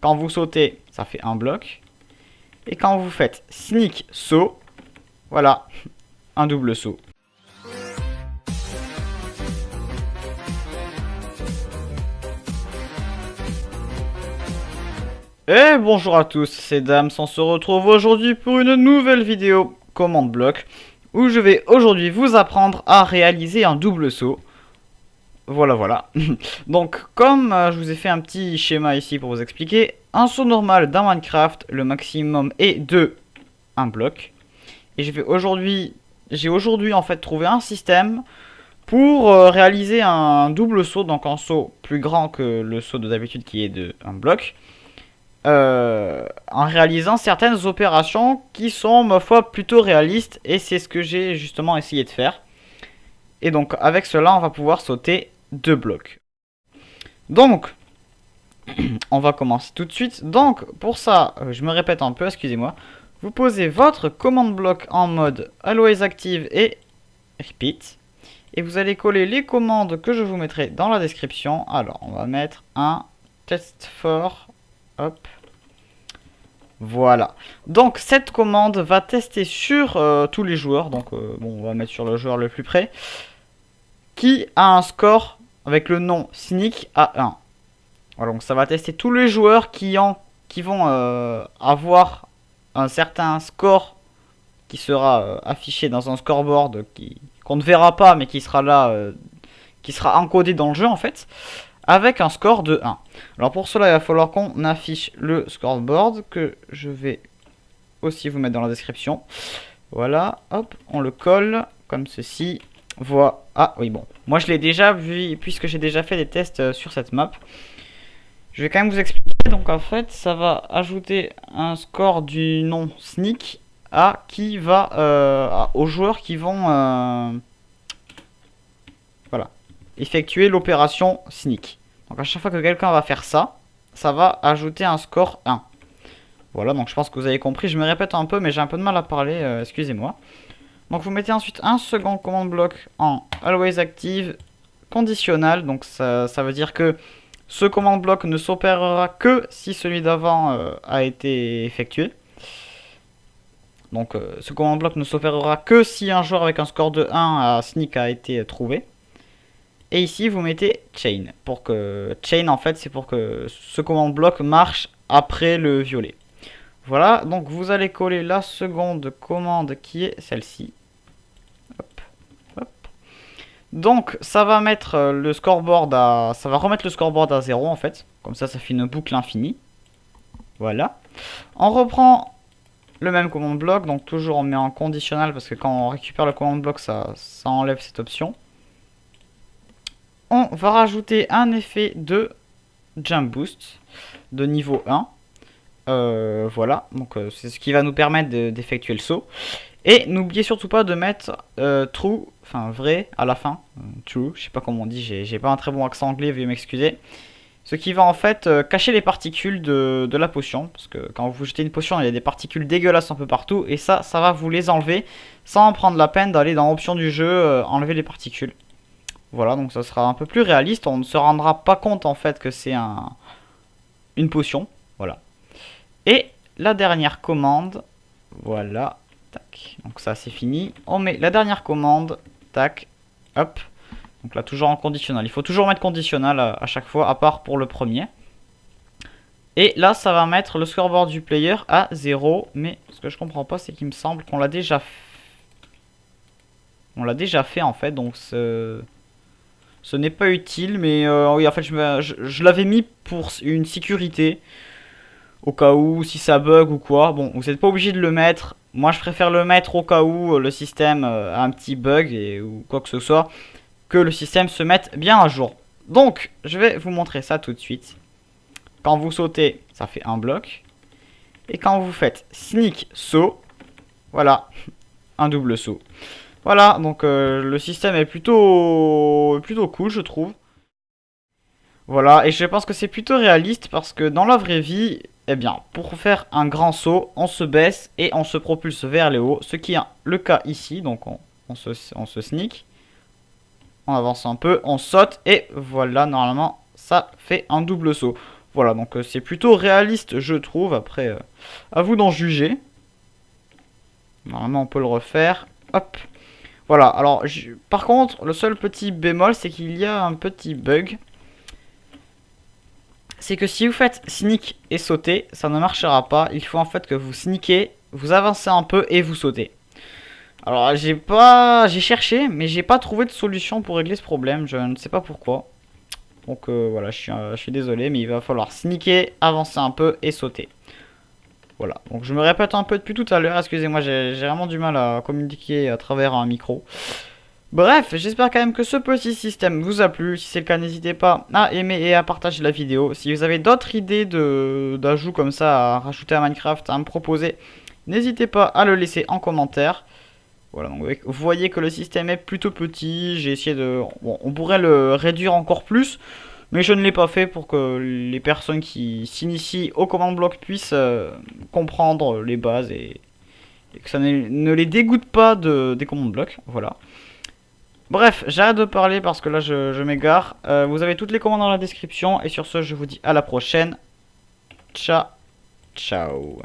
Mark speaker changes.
Speaker 1: Quand vous sautez, ça fait un bloc. Et quand vous faites sneak saut, voilà, un double saut. Et bonjour à tous, c'est Dams, on se retrouve aujourd'hui pour une nouvelle vidéo commande bloc où je vais aujourd'hui vous apprendre à réaliser un double saut. Voilà. Donc comme je vous ai fait un petit schéma ici pour vous expliquer, un saut normal dans Minecraft, le maximum est de un bloc. Et j'ai aujourd'hui en fait trouvé un système pour réaliser un double saut, donc un saut plus grand que le saut de d'habitude qui est de un bloc. En réalisant certaines opérations qui sont ma foi plutôt réalistes, et c'est ce que j'ai justement essayé de faire. Et donc avec cela on va pouvoir sauter 2 blocs. Donc on va commencer tout de suite. Donc pour ça, je me répète un peu, excusez-moi. Vous posez votre commande bloc en mode always active et repeat. Et vous allez coller les commandes que je vous mettrai dans la description. Alors on va mettre un test for. Hop. Voilà. Donc cette commande va tester sur tous les joueurs. Donc bon, on va mettre sur le joueur le plus près. Qui a un score avec le nom Sneak à 1. Voilà, donc ça va tester tous les joueurs qui vont avoir un certain score qui sera affiché dans un scoreboard qu'on ne verra pas mais qui sera là, qui sera encodé dans le jeu en fait, avec un score de 1. Alors pour cela il va falloir qu'on affiche le scoreboard que je vais aussi vous mettre dans la description. Voilà, hop, on le colle comme ceci. Voilà. Ah oui, bon, moi je l'ai déjà vu puisque j'ai déjà fait des tests sur cette map. Je vais quand même vous expliquer. Donc en fait ça va ajouter un score du nom Sneak à qui va aux joueurs qui vont voilà, effectuer l'opération Sneak. Donc à chaque fois que quelqu'un va faire ça, ça va ajouter un score 1. Voilà, donc je pense que vous avez compris. Je me répète un peu mais j'ai un peu de mal à parler, excusez-moi. Donc vous mettez ensuite un second command bloc en always active conditional. Donc ça veut dire que ce command bloc ne s'opérera que si celui d'avant a été effectué. Donc ce command bloc ne s'opérera que si un joueur avec un score de 1 à sneak a été trouvé. Et ici vous mettez chain. Pour que chain en fait c'est pour que ce command bloc marche après le violet. Voilà, donc vous allez coller la seconde commande qui est celle-ci. Donc ça va mettre le scoreboard à... ça va remettre le scoreboard à 0 en fait. Comme ça fait une boucle infinie. Voilà. On reprend le même command bloc. Donc toujours on met en conditionnel parce que quand on récupère le command bloc ça enlève cette option. On va rajouter un effet de jump boost de niveau 1. Voilà. Donc c'est ce qui va nous permettre d'effectuer le saut. Et n'oubliez surtout pas de mettre true, enfin vrai à la fin. True, je sais pas comment on dit, j'ai pas un très bon accent anglais, veuillez m'excuser. Ce qui va en fait cacher les particules de la potion. Parce que quand vous jetez une potion, il y a des particules dégueulasses un peu partout. Et ça va vous les enlever sans prendre la peine d'aller dans option du jeu, enlever les particules. Voilà, donc ça sera un peu plus réaliste. On ne se rendra pas compte en fait que c'est une potion. Voilà. Et la dernière commande, voilà. Tac. Donc ça c'est fini. On met la dernière commande. Tac. Hop. Donc là toujours en conditionnel. Il faut toujours mettre conditionnel à chaque fois, à part pour le premier. Et là ça va mettre le scoreboard du player à 0. Mais ce que je comprends pas c'est qu'il me semble qu'on l'a déjà fait. On l'a déjà fait en fait. Donc ce n'est pas utile. Mais oui en fait je l'avais mis pour une sécurité. Au cas où si ça bug ou quoi. Bon vous n'êtes pas obligé de le mettre. Moi je préfère le mettre au cas où le système a un petit bug ou quoi que ce soit, que le système se mette bien à jour. Donc je vais vous montrer ça tout de suite. Quand vous sautez, ça fait un bloc. Et quand vous faites sneak saut, voilà, un double saut. Voilà, donc le système est plutôt cool je trouve. Voilà, et je pense que c'est plutôt réaliste parce que dans la vraie vie, eh bien, pour faire un grand saut, on se baisse et on se propulse vers le haut. Ce qui est le cas ici, donc on se sneak. On avance un peu, on saute et voilà, normalement, ça fait un double saut. Voilà, donc c'est plutôt réaliste, je trouve. Après, à vous d'en juger. Normalement, on peut le refaire. Hop. Voilà, alors, par contre, le seul petit bémol, c'est qu'il y a un petit bug. C'est que si vous faites sneak et sauter, ça ne marchera pas. Il faut en fait que vous sneakez, vous avancez un peu et vous sautez. Alors, j'ai cherché, mais j'ai pas trouvé de solution pour régler ce problème. Je ne sais pas pourquoi. Donc voilà, je suis désolé, mais il va falloir sneaker, avancer un peu et sauter. Voilà, donc je me répète un peu depuis tout à l'heure, excusez-moi, j'ai vraiment du mal à communiquer à travers un micro. Bref, j'espère quand même que ce petit système vous a plu. Si c'est le cas, n'hésitez pas à aimer et à partager la vidéo. Si vous avez d'autres idées d'ajouts comme ça à rajouter à Minecraft, à me proposer, n'hésitez pas à le laisser en commentaire. Voilà, donc vous voyez que le système est plutôt petit. J'ai essayé de... Bon, on pourrait le réduire encore plus, mais je ne l'ai pas fait pour que les personnes qui s'initient au command block puissent comprendre les bases et que ça ne les dégoûte pas des command blocks. Voilà. Bref, j'arrête de parler parce que là je m'égare. Vous avez toutes les commandes dans la description et sur ce, je vous dis à la prochaine. Ciao, ciao.